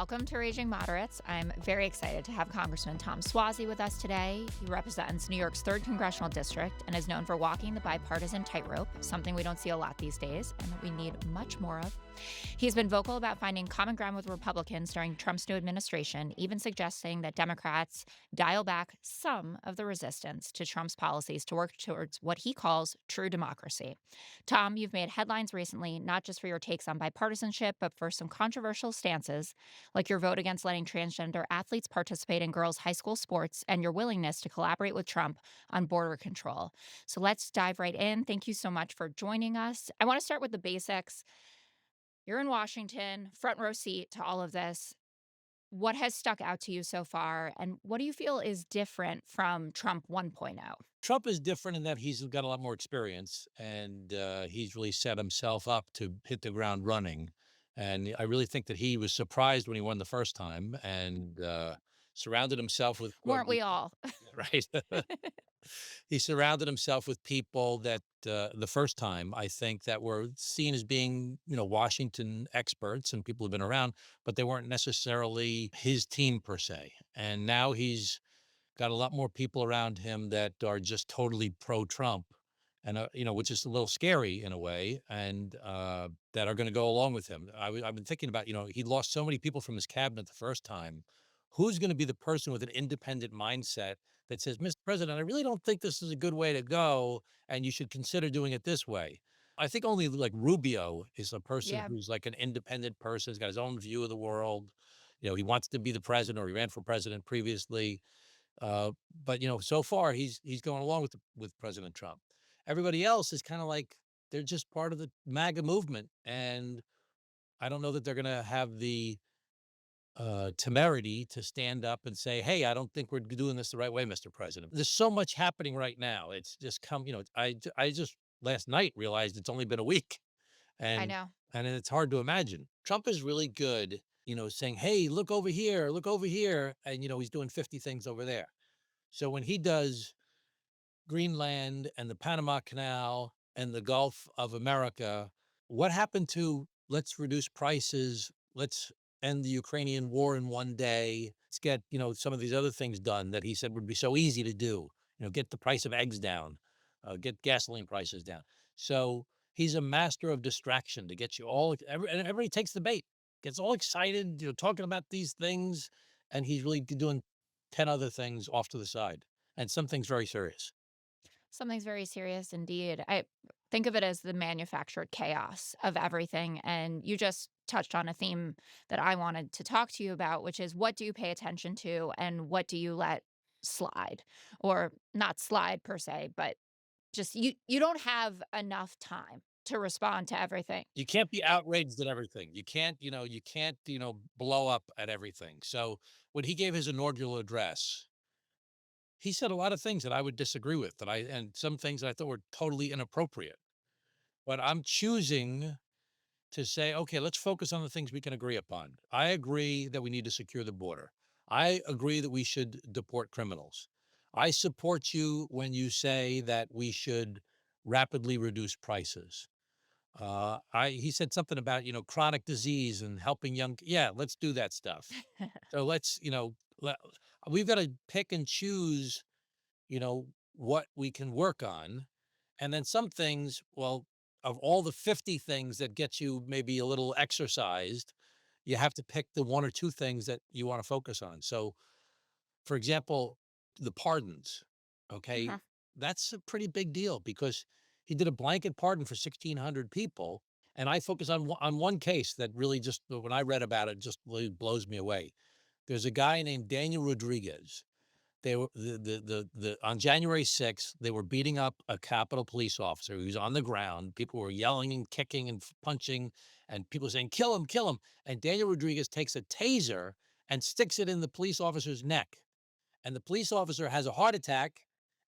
Welcome to Raging Moderates. I'm very excited to have Congressman Tom Suozzi with us today. He represents New York's 3rd Congressional District and is known for walking the bipartisan tightrope, something we don't see a lot these days and that we need much more of. He's been vocal about finding common ground with Republicans during Trump's new administration, even suggesting that Democrats dial back some of the resistance to Trump's policies to work towards what he calls true democracy. Tom, you've made headlines recently, not just for your takes on bipartisanship, but for some controversial stances, like your vote against letting transgender athletes participate in girls' high school sports and your willingness to collaborate with Trump on border control. So let's dive right in. Thank you so much for joining us. I want to start with the basics. You're in Washington, front row seat to all of this. What has stuck out to you so far, and what do you feel is different from Trump 1.0? Trump is different in that he's got a lot more experience and he's really set himself up to hit the ground running. And I really think that he was surprised when he won the first time and surrounded himself with Weren't we all? right. He surrounded himself with people that the first time I think that were seen as being, Washington experts and people who've been around, but they weren't necessarily his team per se. And now he's got a lot more people around him that are just totally pro-Trump and, which is a little scary in a way, and that are going to go along with him. I've been thinking about, he lost so many people from his cabinet the first time. Who's going to be the person with an independent mindset that says, Mr. President, I really don't think this is a good way to go, and you should consider doing it this way. I think only like Rubio is a person Yeah. who's like an independent person, has got his own view of the world. He wants to be the president or he ran for president previously. But so far he's going along with President Trump. Everybody else is kind of like they're just part of the MAGA movement, and I don't know that they're going to have the temerity to stand up and say, "Hey, I don't think we're doing this the right way, Mr. President." There's so much happening right now. It's just come, I just last night realized it's only been a week, I and know. and it's hard to imagine. Trump is really good, saying, "Hey, look over here," and he's doing 50 things over there. So when he does Greenland and the Panama Canal and the Gulf of America, what happened to let's reduce prices, let's end the Ukrainian war in one day, let's get, some of these other things done that he said would be so easy to do, get the price of eggs down, get gasoline prices down. So he's a master of distraction to get you all, and everybody takes the bait, gets all excited, talking about these things, and he's really doing 10 other things off to the side, and some things very serious. Something's very serious indeed. I think of it as the manufactured chaos of everything. And you just touched on a theme that I wanted to talk to you about, which is what do you pay attention to and what do you let slide? Or not slide per se, but just you don't have enough time to respond to everything. You can't be outraged at everything. You can't blow up at everything. So when he gave his inaugural address, he said a lot of things that I would disagree with, and some things that I thought were totally inappropriate. But I'm choosing to say, okay, let's focus on the things we can agree upon. I agree that we need to secure the border. I agree that we should deport criminals. I support you when you say that we should rapidly reduce prices. He said something about, chronic disease and helping yeah, let's do that stuff. So let's, we've got to pick and choose, what we can work on. And then some things, well, of all the 50 things that get you maybe a little exercised, you have to pick the one or two things that you want to focus on. So, for example, the pardons, okay, Uh-huh. that's a pretty big deal because he did a blanket pardon for 1,600 people. And I focus on one case that really just, when I read about it, just really blows me away. There's a guy named Daniel Rodriguez. They were the on January 6th, they were beating up a Capitol police officer who was on the ground. People were yelling and kicking and punching, and people saying, kill him, kill him. And Daniel Rodriguez takes a taser and sticks it in the police officer's neck. And the police officer has a heart attack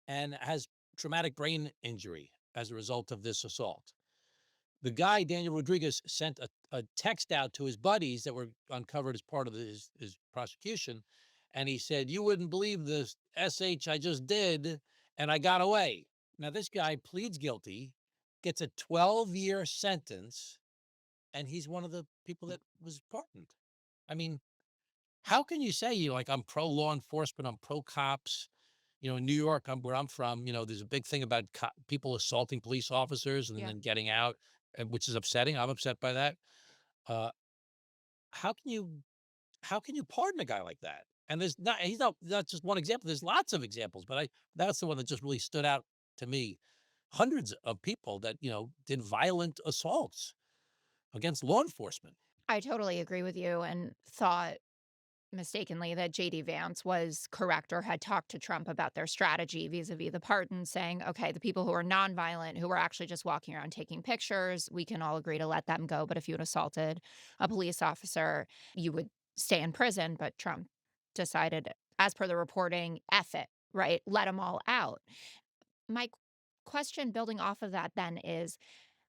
and has traumatic brain injury as a result of this assault. The guy, Daniel Rodriguez, sent a text out to his buddies that were uncovered as part of his prosecution. And he said, you wouldn't believe this SH I just did, and I got away. Now, this guy pleads guilty, gets a 12-year sentence, and he's one of the people that was pardoned. I mean, how can you say you like I'm pro law enforcement, I'm pro cops? In New York, where I'm from, there's a big thing about people assaulting police officers and Yeah. then getting out, which is upsetting. I'm upset by that. Uh, how can you pardon a guy like that? And he's not just one example. There's lots of examples, but that's the one that just really stood out to me. Hundreds of people that did violent assaults against law enforcement. I totally agree with you and thought mistakenly that JD Vance was correct or had talked to Trump about their strategy vis-a-vis the pardon, saying, okay, the people who are nonviolent, who were actually just walking around taking pictures, we can all agree to let them go. But if you had assaulted a police officer, you would stay in prison. But Trump decided, as per the reporting, F it, right? Let them all out. My question building off of that then is,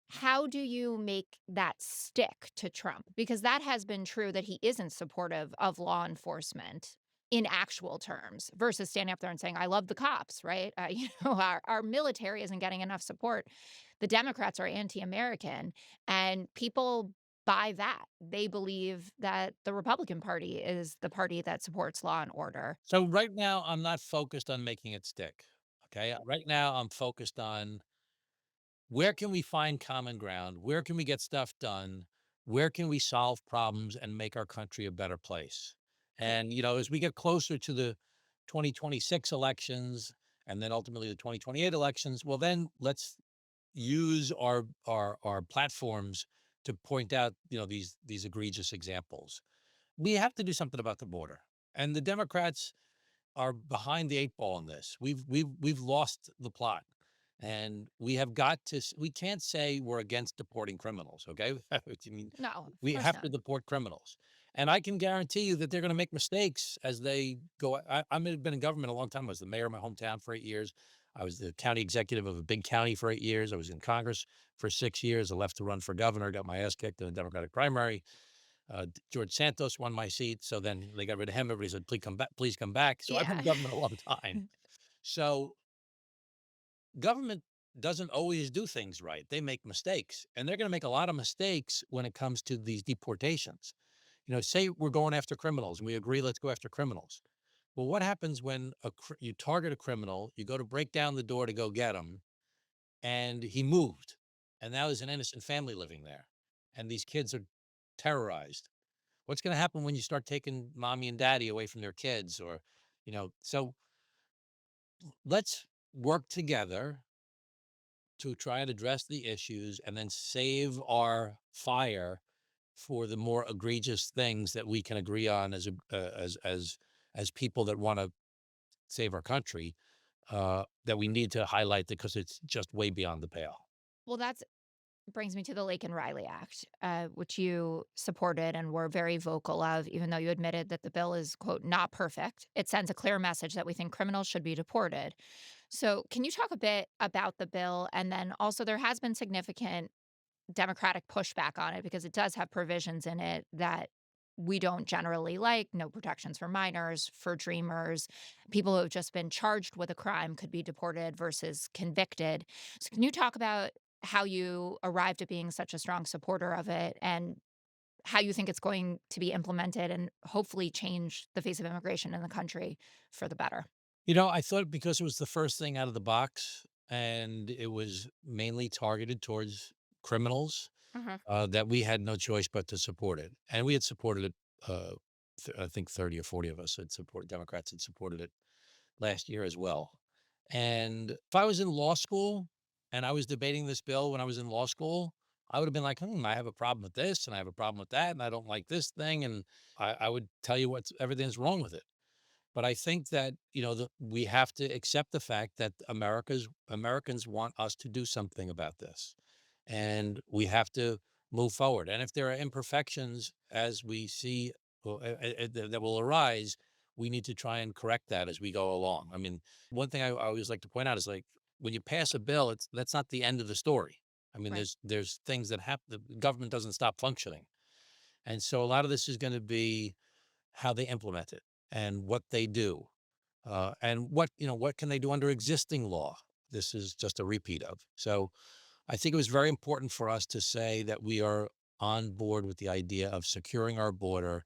how do you make that stick to Trump? Because that has been true that he isn't supportive of law enforcement in actual terms versus standing up there and saying, I love the cops, right? Our military isn't getting enough support. The Democrats are anti American, and people buy that. They believe that the Republican Party is the party that supports law and order. So right now, I'm not focused on making it stick. Okay. Right now, I'm focused on where can we find common ground? Where can we get stuff done? Where can we solve problems and make our country a better place? And, as we get closer to the 2026 elections and then ultimately the 2028 elections, well, then let's use our platforms to point out, these egregious examples. We have to do something about the border. And the Democrats are behind the 8 ball in this. We've lost the plot, and we have got to. We can't say we're against deporting criminals. Okay, I mean, No, of we course have not. to deport criminals, and I can guarantee you that they're going to make mistakes as they go. I've been in government a long time. I was the mayor of my hometown for 8 years. I was the county executive of a big county for 8 years. I was in Congress for 6 years. I left to run for governor. Got my ass kicked in the Democratic primary. George Santos won my seat, so then they got rid of him. Everybody said, "Please come back, please come back." So I've been Yeah. in government a long time. So government doesn't always do things right. They make mistakes, and they're going to make a lot of mistakes when it comes to these deportations. Say we're going after criminals, and we agree, let's go after criminals. Well, what happens when you target a criminal, you go to break down the door to go get him, and he moved, and now there's an innocent family living there, and these kids are terrorized. What's gonna happen when you start taking mommy and daddy away from their kids so let's work together to try and address the issues and then save our fire for the more egregious things that we can agree on as people that wanna save our country, that we need to highlight because it's just way beyond the pale. Well, that's brings me to the Lake and Riley Act, which you supported and were very vocal of, even though you admitted that the bill is, quote, not perfect. It sends a clear message that we think criminals should be deported. So, can you talk a bit about the bill? And then also, there has been significant Democratic pushback on it because it does have provisions in it that we don't generally like. No protections for minors, for dreamers. People who have just been charged with a crime could be deported versus convicted. So, can you talk about how you arrived at being such a strong supporter of it and how you think it's going to be implemented and hopefully change the face of immigration in the country for the better? I thought because it was the first thing out of the box and it was mainly targeted towards criminals, Mhm. that we had no choice but to support it. And we had supported it. I think 30 or 40 of us had supported, Democrats had supported it last year as well. And if I was in law school and I was debating this bill when I was in law school, I would have been like, I have a problem with this and I have a problem with that. And I don't like this thing. And I would tell you everything's wrong with it. But I think that, we have to accept the fact that Americans want us to do something about this. And we have to move forward. And if there are imperfections as we see that will arise, we need to try and correct that as we go along. I mean, one thing I always like to point out is like when you pass a bill, that's not the end of the story. I mean, Right. there's things that happen. The government doesn't stop functioning, and so a lot of this is going to be how they implement it and what they do, and what can they do under existing law. This is just a repeat of. So I think it was very important for us to say that we are on board with the idea of securing our border,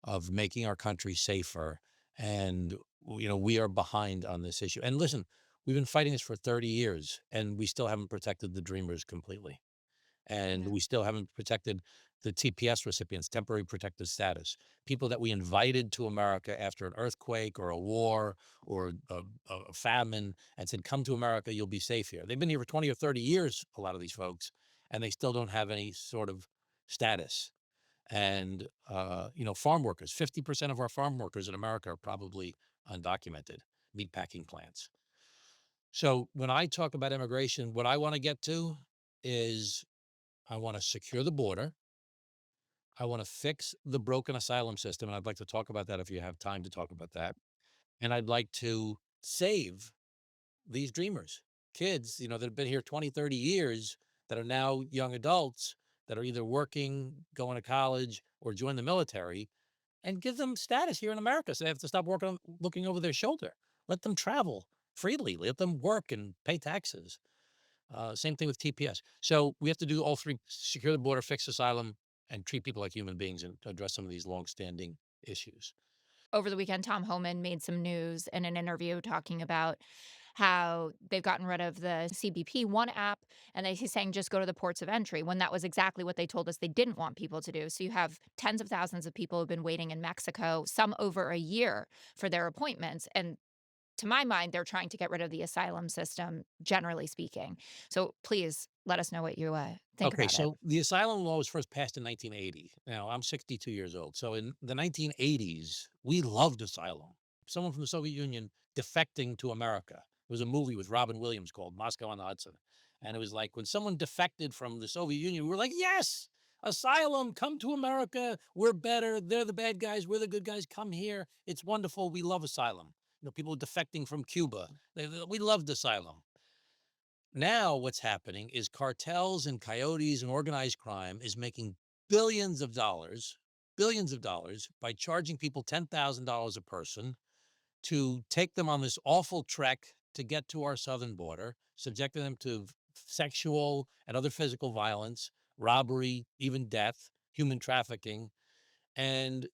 of making our country safer. And, we are behind on this issue. And listen, we've been fighting this for 30 years and we still haven't protected the dreamers completely. And Yeah. we still haven't protected the TPS recipients, temporary protected status, people that we invited to America after an earthquake or a war or a famine and said, come to America, you'll be safe here. They've been here for 20 or 30 years, a lot of these folks, and they still don't have any sort of status. And, farm workers, 50% of our farm workers in America are probably undocumented, meatpacking plants. So when I talk about immigration, what I want to get to is I want to secure the border. I want to fix the broken asylum system. And I'd like to talk about that if you have time to talk about that. And I'd like to save these dreamers, kids, that have been here 20, 30 years that are now young adults that are either working, going to college, or join the military and give them status here in America. So they have to stop working, looking over their shoulder. Let them travel freely. Let them work and pay taxes. Same thing with TPS. So we have to do all three: secure the border, fix asylum, and treat people like human beings and address some of these longstanding issues. Over the weekend, Tom Homan made some news in an interview talking about how they've gotten rid of the CBP One app, and he's saying just go to the ports of entry when that was exactly what they told us they didn't want people to do. So you have tens of thousands of people who've been waiting in Mexico, some over a year for their appointments. And to my mind, they're trying to get rid of the asylum system, generally speaking. So please let us know what you think Okay, about it. so the asylum law was first passed in 1980. Now, I'm 62 years old. So in the 1980s, we loved asylum. Someone from the Soviet Union defecting to America. There was a movie with Robin Williams called Moscow on the Hudson. And it was like when someone defected from the Soviet Union, we were like, yes, asylum, come to America. We're better. They're the bad guys. We're the good guys. Come here. It's wonderful. We love asylum. People defecting from Cuba. We loved asylum. Now what's happening is cartels and coyotes and organized crime is making billions of dollars by charging people $10,000 a person to take them on this awful trek to get to our southern border, subjecting them to sexual and other physical violence, robbery, even death, human trafficking. And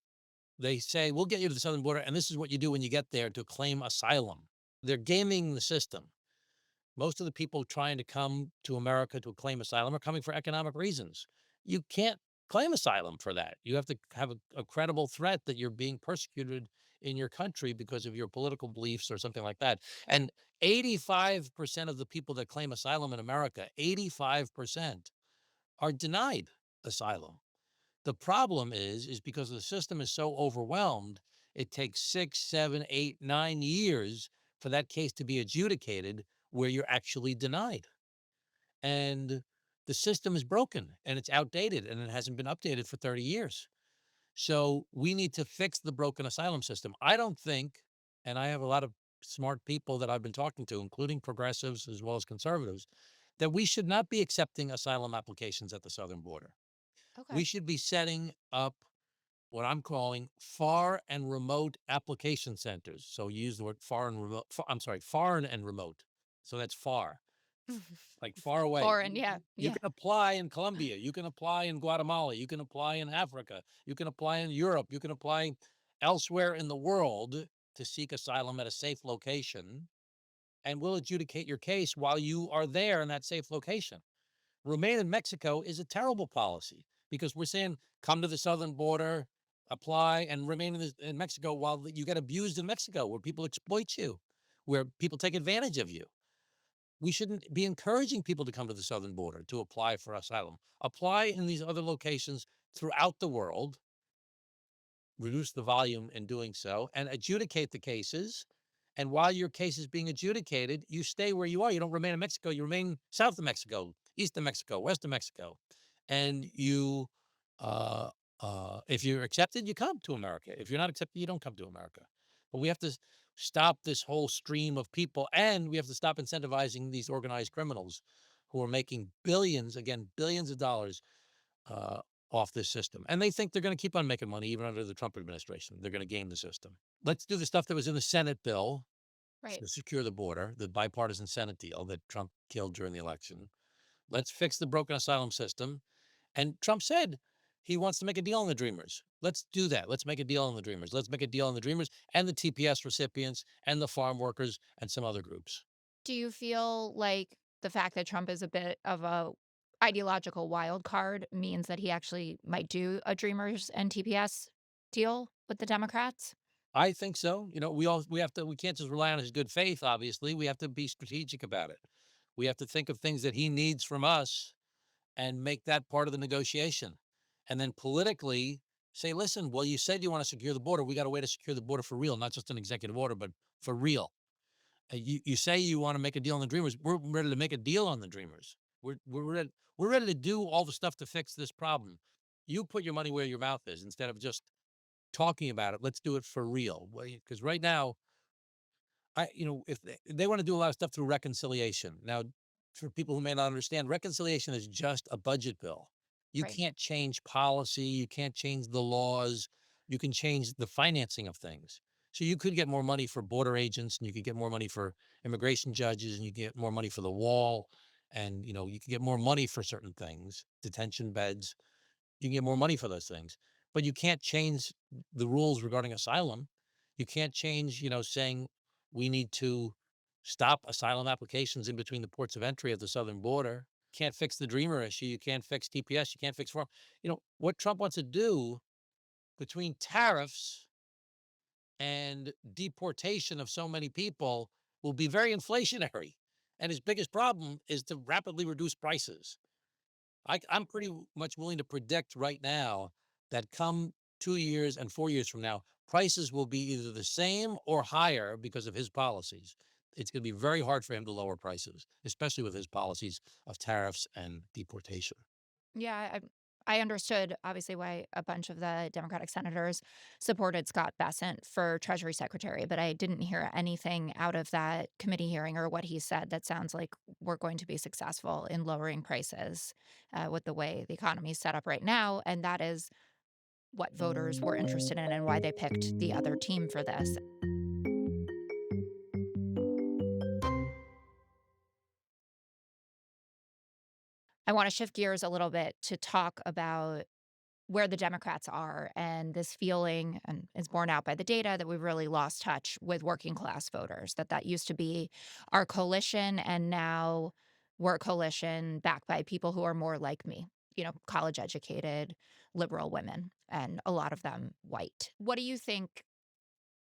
they say, we'll get you to the southern border. And this is what you do when you get there to claim asylum. They're gaming the system. Most of the people trying to come to America to claim asylum are coming for economic reasons. You can't claim asylum for that. You have to have a credible threat that you're being persecuted in your country because of your political beliefs or something like that. And 85% of the people that claim asylum in America, 85% are denied asylum. The problem is because the system is so overwhelmed, it takes 6, 7, 8, 9 years for that case to be adjudicated where you're actually denied. And the system is broken and it's outdated and it hasn't been updated for 30 years. So we need to fix the broken asylum system. I don't think, and I have a lot of smart people that I've been talking to, including progressives as well as conservatives, that we should not be accepting asylum applications at the southern border. We Okay. should be setting up what I'm calling far and remote application centers. So use the word far and remote. I'm sorry, foreign and remote. So that's far, like far away. Foreign, yeah, You yeah. can apply in Colombia. You can apply in Guatemala. You can apply in Africa. You can apply in Europe. You can apply elsewhere in the world to seek asylum at a safe location. And we'll adjudicate your case while you are there in that safe location. Remain in Mexico is a terrible policy because we're saying come to the southern border, apply, and remain in Mexico while you get abused in Mexico, where people exploit you, where people take advantage of you. We shouldn't be encouraging people to come to the southern border to apply for asylum. Apply in these other locations throughout the world, reduce the volume in doing so, and adjudicate the cases. And while your case is being adjudicated, you stay where you are. You don't remain in Mexico. You remain south of Mexico, east of Mexico, west of Mexico. And if you're accepted, you come to America. If you're not accepted, you don't come to America. But we have to stop this whole stream of people, and we have to stop incentivizing these organized criminals who are making billions, again, billions of dollars uh, off this system. And they think they're going to keep on making money even under the Trump administration. They're going to game the system. Let's do the stuff that was in the Senate bill Right. to secure the border, the bipartisan Senate deal that Trump killed during the election. Let's fix the broken asylum system. And Trump said, He wants to make a deal on the Dreamers. Let's do that. Let's make a deal on the Dreamers. Let's make a deal on the Dreamers and the TPS recipients and the farm workers and some other groups. Do you feel like the fact that Trump is a bit of a ideological wild card means that he actually might do a Dreamers and TPS deal with the Democrats? I think so. We can't just rely on his good faith, obviously. We have to be strategic about it. We have to think of things that he needs from us and make that part of the negotiation. And then politically say, listen, well, you said you want to secure the border. We got a way to secure the border for real, not just an executive order, but for real. You say you want to make a deal on the Dreamers. We're ready to make a deal on the Dreamers. We're ready to do all the stuff to fix this problem. You put your money where your mouth is instead of just talking about it. Let's do it for real. Because right now, if they want to do a lot of stuff through reconciliation. Now, for people who may not understand, reconciliation is just a budget bill. You Right. can't change policy. You can't change the laws. You can change the financing of things. So you could get more money for border agents, and you could get more money for immigration judges, and you get more money for the wall, and you could get more money for certain things, detention beds. You can get more money for those things, but you can't change the rules regarding asylum. You can't change, saying we need to stop asylum applications in between the ports of entry at the southern border. Can't fix the Dreamer issue. You can't fix TPS. You can't fix farm. What Trump wants to do between tariffs and deportation of so many people will be very inflationary. And his biggest problem is to rapidly reduce prices. I'm pretty much willing to predict right now that come 2 years and 4 years from now, prices will be either the same or higher because of his policies. It's going to be very hard for him to lower prices, especially with his policies of tariffs and deportation. Yeah, I understood obviously why a bunch of the Democratic senators supported Scott Bessent for Treasury Secretary, but I didn't hear anything out of that committee hearing or what he said that sounds like we're going to be successful in lowering prices with the way the economy is set up right now. And that is what voters were interested in and why they picked the other team for this. I want to shift gears a little bit to talk about where the Democrats are and this feeling and is borne out by the data that we've really lost touch with working class voters, that used to be our coalition and now we're a coalition backed by people who are more like me, college educated, liberal women, and a lot of them white. What do you think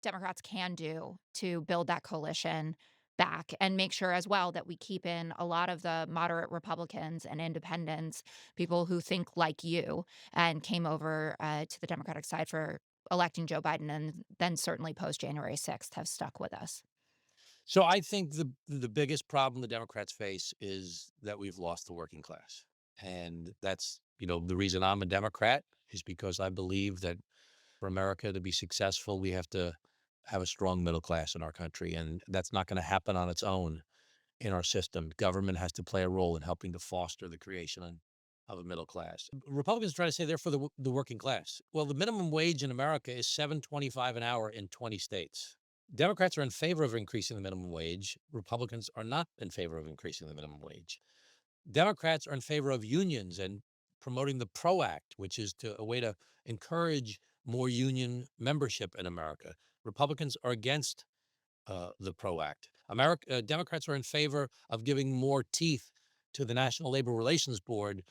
Democrats can do to build that coalition back and make sure as well that we keep in a lot of the moderate Republicans and independents, people who think like you and came over to the Democratic side for electing Joe Biden and then certainly post January 6th have stuck with us? So I think the biggest problem the Democrats face is that we've lost the working class. And that's, the reason I'm a Democrat is because I believe that for America to be successful, we have to have a strong middle class in our country. And that's not going to happen on its own in our system. Government has to play a role in helping to foster the creation of a middle class. Republicans try to say they're for the working class. Well, the minimum wage in America is 7.25 an hour in 20 states. Democrats are in favor of increasing the minimum wage. Republicans are not in favor of increasing the minimum wage. Democrats are in favor of unions and promoting the PRO Act, which is a way to encourage more union membership in America. Republicans are against the PRO Act. Democrats are in favor of giving more teeth to the National Labor Relations Board.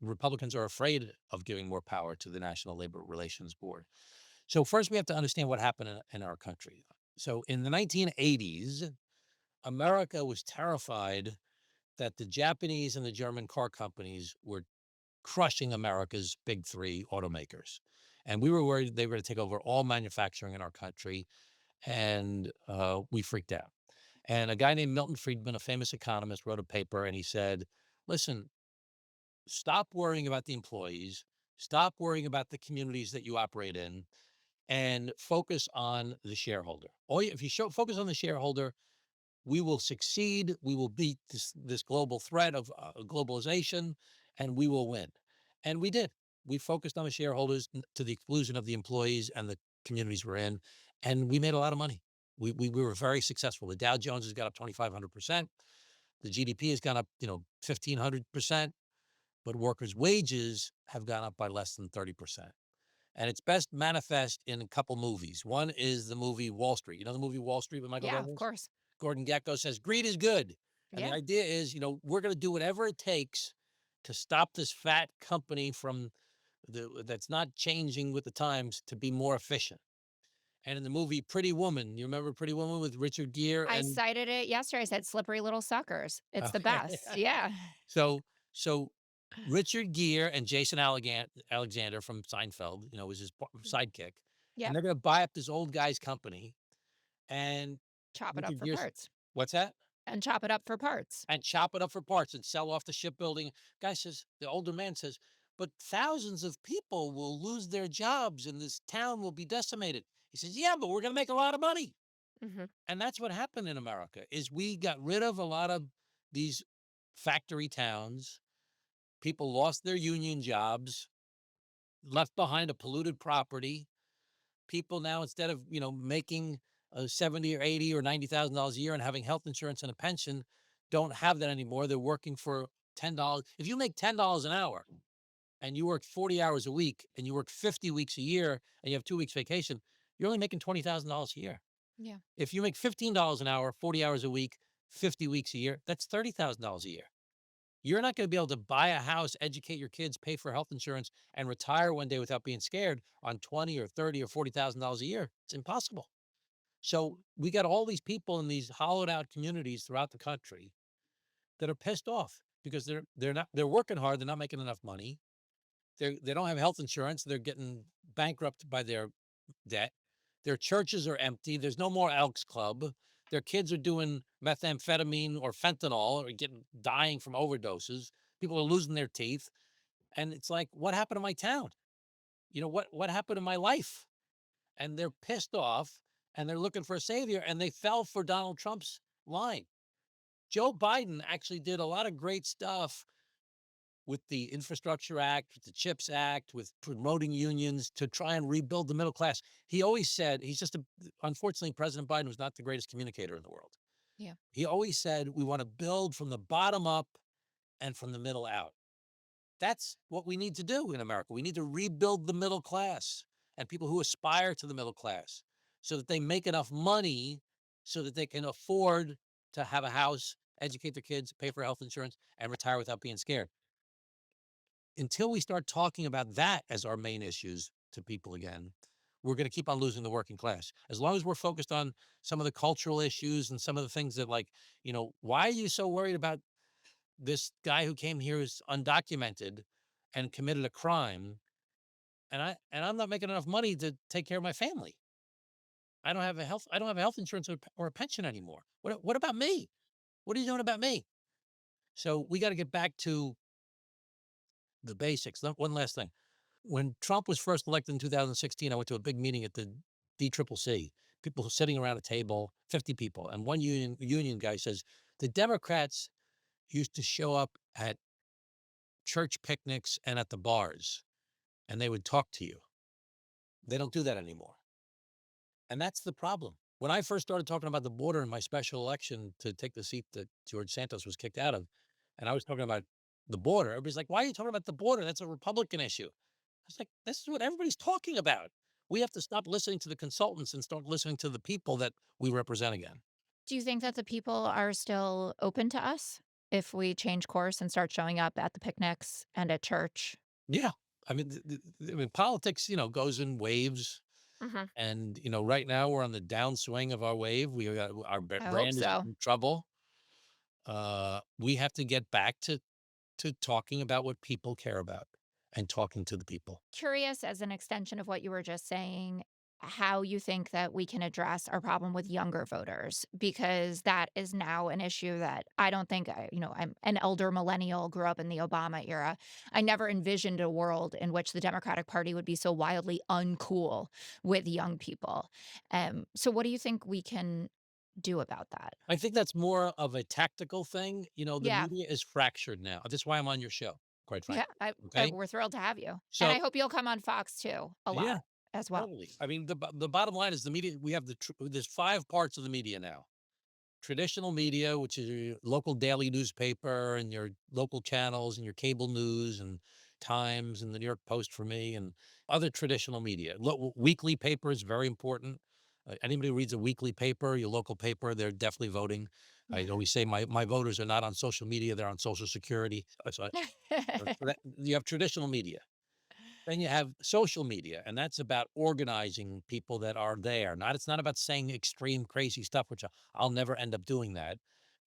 Republicans are afraid of giving more power to the National Labor Relations Board. So first, we have to understand what happened in our country. So in the 1980s, America was terrified that the Japanese and the German car companies were crushing America's big three automakers. And we were worried they were going to take over all manufacturing in our country. And we freaked out. And a guy named Milton Friedman, a famous economist, wrote a paper and he said, listen, stop worrying about the employees, stop worrying about the communities that you operate in, and focus on the shareholder. If you focus on the shareholder, we will succeed. We will beat this global threat of globalization, and we will win. And we did. We focused on the shareholders to the exclusion of the employees and the communities we're in, and we made a lot of money. We were very successful. The Dow Jones has got up 2,500%. The GDP has gone up, 1,500%. but workers' wages have gone up by less than 30%. And it's best manifest in a couple movies. One is the movie Wall Street. You know the movie Wall Street with Michael Yeah, of Douglas? course. Gordon Gekko says, greed is good. And the Yeah. idea is, we're going to do whatever it takes to stop this fat company from that's not changing with the times to be more efficient. And in the movie Pretty Woman, you remember Pretty Woman with Richard Gere I and cited it yesterday. I said slippery little suckers. It's the okay. best. Yeah. So so Richard Gere and Jason Alexander from Seinfeld, was his sidekick, and Yep. they're gonna buy up this old guy's company, and Chop it up Richard for Gere's parts. what's that? And chop it up for parts. And chop it up for parts and sell off the shipbuilding. Guy says, the older man says, but thousands of people will lose their jobs and this town will be decimated. He says, yeah, but we're gonna make a lot of money. Mhm. And that's what happened in America is we got rid of a lot of these factory towns. People lost their union jobs, left behind a polluted property. People now, instead of making 70 or 80 or $90,000 a year and having health insurance and a pension, don't have that anymore. They're working for $10. If you make $10 an hour and you work 40 hours a week and you work 50 weeks a year and you have 2 weeks vacation, you're only making $20,000 a year. Yeah. If you make $15 an hour, 40 hours a week, 50 weeks a year, that's $30,000 a year. You're not going to be able to buy a house, educate your kids, pay for health insurance, and retire one day without being scared on 20 or 30 or $40,000 a year. It's impossible. So we got all these people in these hollowed out communities throughout the country that are pissed off because they're working hard, they're not making enough money. They don't have health insurance, they're getting bankrupt by their debt. Their churches are empty. There's no more Elks Club. Their kids are doing methamphetamine or fentanyl or dying from overdoses. People are losing their teeth. And it's like, what happened to my town? What happened to my life? And they're pissed off and they're looking for a savior and they fell for Donald Trump's line. Joe Biden actually did a lot of great stuff with the Infrastructure Act, with the CHIPS Act, with promoting unions to try and rebuild the middle class. He always said unfortunately, President Biden was not the greatest communicator in the world. Yeah. He always said, we want to build from the bottom up and from the middle out. That's what we need to do in America. We need to rebuild the middle class and people who aspire to the middle class so that they make enough money so that they can afford to have a house, educate their kids, pay for health insurance, and retire without being scared. Until we start talking about that as our main issues to people again, we're going to keep on losing the working class. As long as we're focused on some of the cultural issues and some of the things that, like, why are you so worried about this guy who came here who's undocumented and committed a crime, and I'm not making enough money to take care of my family. I don't have a health insurance or a pension anymore. What about me? What are you doing about me? So we got to get back to the basics. One last thing. When Trump was first elected in 2016, I went to a big meeting at the DCCC. People sitting around a table, 50 people, and one union guy says the Democrats used to show up at church picnics and at the bars, and they would talk to you. They don't do that anymore, and that's the problem. When I first started talking about the border in my special election to take the seat that George Santos was kicked out of, and I was talking about the border, everybody's like, "Why are you talking about the border? That's a Republican issue." I was like, this is what everybody's talking about. We have to stop listening to the consultants and start listening to the people that we represent again. Do you think that the people are still open to us if we change course and start showing up at the picnics and at church? Yeah. I mean, politics, goes in waves. Mhm. And, right now we're on the downswing of our wave. We got our I hope brand is so. in trouble. We have to get back to talking about what people care about and talking to the people. Curious, as an extension of what you were just saying, how you think that we can address our problem with younger voters, because that is now an issue that I don't think I'm an elder millennial, grew up in the Obama era. I never envisioned a world in which the Democratic Party would be so wildly uncool with young people. So what do you think we can do about that? I think that's more of a tactical thing. The Yeah. media is fractured now. That's why I'm on your show, quite Yeah, frankly. Okay. we're thrilled to have you, and I So, hope you'll come on Fox too, a yeah, lot as well. totally. I mean, the bottom line is the media. We have there's 5 parts of the media now. traditional media, which is your local daily newspaper and your local channels and your cable news and Times and the New York Post for me and other traditional media. Weekly paper is very important. Anybody who reads a weekly paper, your local paper, they're definitely voting. I always say my voters are not on social media; they're on Social Security. You have traditional media. Then you have social media, and that's about organizing people that are there. It's not about saying extreme crazy stuff, which I'll never end up doing that.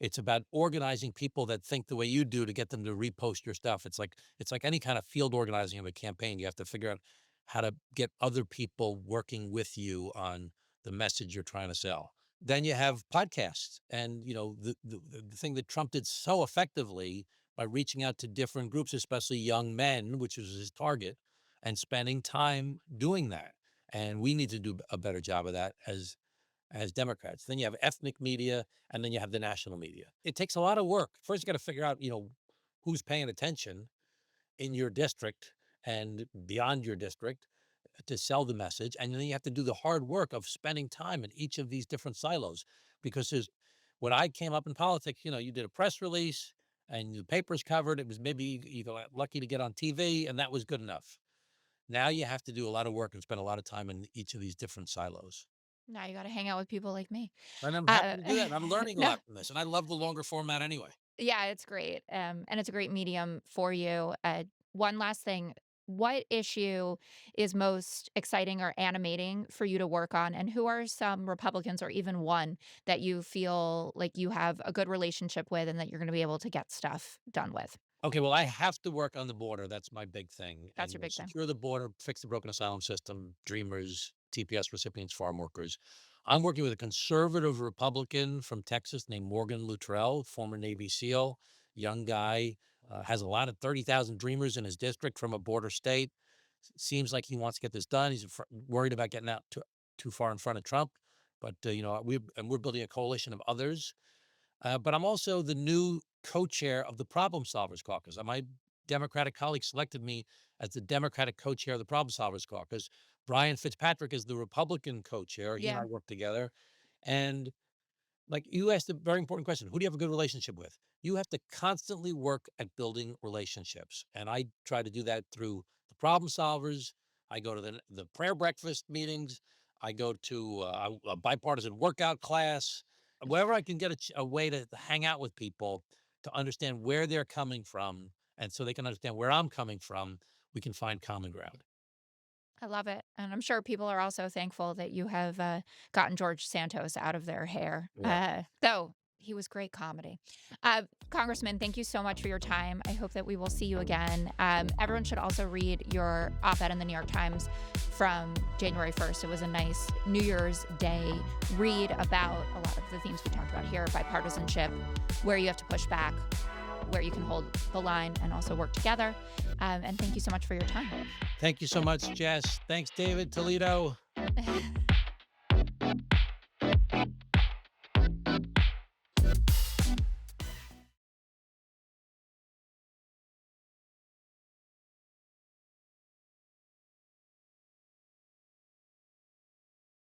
It's about organizing people that think the way you do to get them to repost your stuff. It's like any kind of field organizing of a campaign. You have to figure out how to get other people working with you on the message you're trying to sell. Then you have podcasts, and the thing that Trump did so effectively by reaching out to different groups, especially young men, which was his target, and spending time doing that. And we need to do a better job of that as Democrats. Then you have ethnic media, and then you have the national media. It takes a lot of work. First, you got to figure out, who's paying attention in your district and beyond your district to sell the message. And then you have to do the hard work of spending time in each of these different silos. Because when I came up in politics, you did a press release and the paper's covered. It was maybe you got lucky to get on TV, and that was good enough. Now you have to do a lot of work and spend a lot of time in each of these different silos. Now you got to hang out with people like me. And I'm Uh, happy to do that. And I'm learning a no, lot from this. And I love the longer format anyway. yeah, it's great. And it's a great medium for you. One last thing. What issue is most exciting or animating for you to work on? And who are some Republicans or even one that you feel like you have a good relationship with and that you're going to be able to get stuff done with? Okay, well, I have to work on the border. That's my big thing. That's And your big thing. secure the border, fix the broken asylum system, dreamers, TPS recipients, farm workers. I'm working with a conservative Republican from Texas named Morgan Luttrell, former Navy SEAL, young guy, has a lot of 30,000 dreamers in his district from a border state. Seems like he wants to get this done. He's worried about getting out too far in front of Trump. But, we're building a coalition of others. But I'm also the new co-chair of the Problem Solvers Caucus. My Democratic colleagues selected me as the Democratic co-chair of the Problem Solvers Caucus. Brian Fitzpatrick is the Republican co-chair. He and Yeah. I work together. And like you asked a very important question, who do you have a good relationship with? You have to constantly work at building relationships. And I try to do that through the problem solvers. I go to the prayer breakfast meetings. I go to a bipartisan workout class. Wherever I can get a way to hang out with people to understand where they're coming from. And so they can understand where I'm coming from, we can find common ground. I love it. And I'm sure people are also thankful that you have gotten George Santos out of their hair, Yeah. though he was great comedy. Congressman, thank you so much for your time. I hope that we will see you again. Everyone should also read your op ed in the New York Times from January 1st. It was a nice New Year's Day read about a lot of the themes we talked about here, bipartisanship, where you have to push back, where you can hold the line and also work together. And thank you so much for your time. Thank you so much, Jess. Thanks, David Toledo.